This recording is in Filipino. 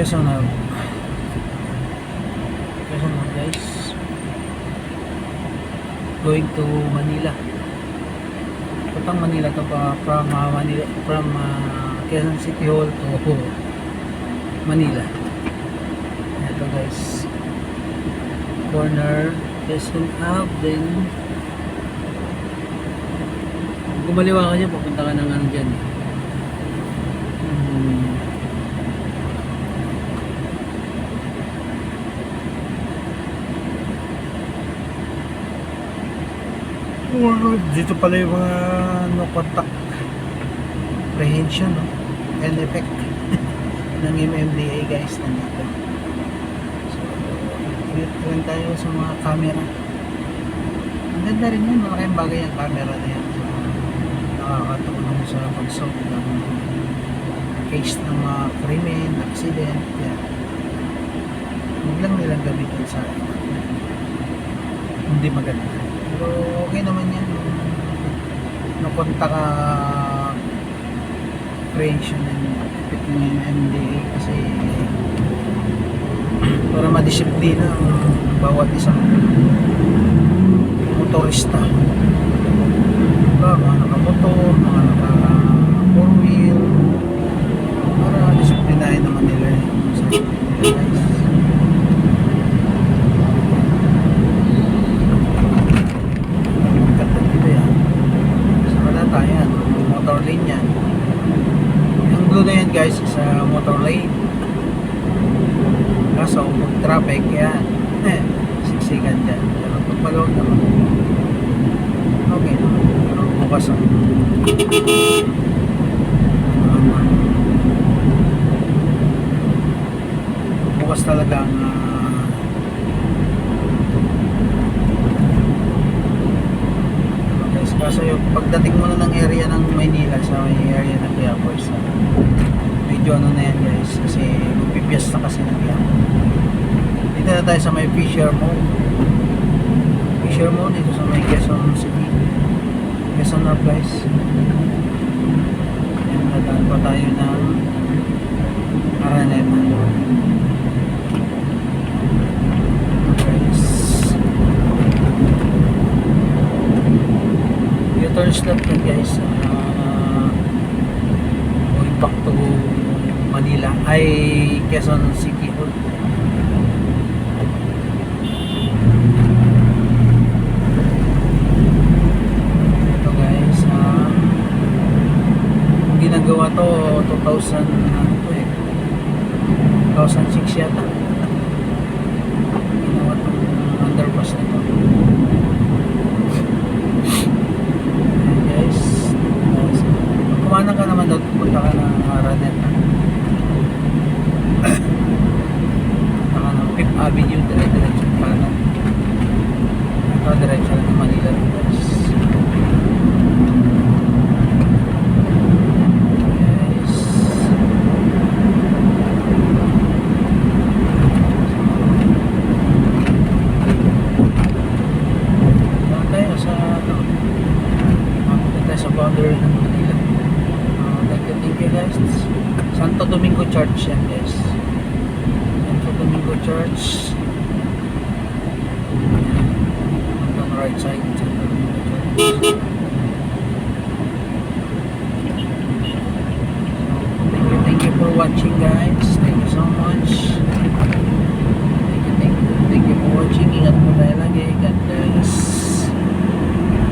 Quezon na. Quezon na guys. Going to Manila. Putang Manila to pa from Manila, from Quezon City Hall to Manila. Ito guys. Corner Quezon up, then gumaliwa ka dyan, papunta ka ng ano dyan. Dito pala yung mga no contact apprehension, no? And effect ng MMDA guys nandito. So tingnan tayo sa mga camera. Ang ganda rin yun, malaking bagay ang camera na yan. So nakakatulong sa pag-solve ng case ng mga krimen, accident, yan. Huwag lang nilang gamitin sa hindi maganda. Pero okay naman yan. Napunta ka creation and effect ng MMDA kasi para madisiplina ang bawat isang motorista. Mga nakamotor, mga naka 4-wheel, para disiplinahin naman nila yung safety nila guys. Motor lane yan. Yung blue na yan guys is motor lane. Kaso kung traffic yan, siksikan dyan. Pero pag maluwag naman, okay naman. Pero bukas ang bukas talaga ang kaso yung pagdating mo na ng area ng Maynila sa may area ng Quiapo, medyo ano na yan guys kasi magpipiesta kasi ng Quiapo. Dito na tayo sa may Fisher Mall dito sa may Quezon City, Quezon North guys. Yan, nadaan pa tayo ng Araneta guys. Turn slot yan guys, going back to Manila ay Quezon City Hall. Ito guys, ginagawa to 2006 yata ginawa to underpass nito. Kumanan ka naman daw, punta ka ng Araneta. Punta ka ng 5th Avenue, dire-diretso ka na. Ito, diretso ng Manila rin guys. Yes. Doon tayo sa boundary ng Manila. Thank you guys. Santo Domingo Church yan guys. Santo Domingo Church. On the right side.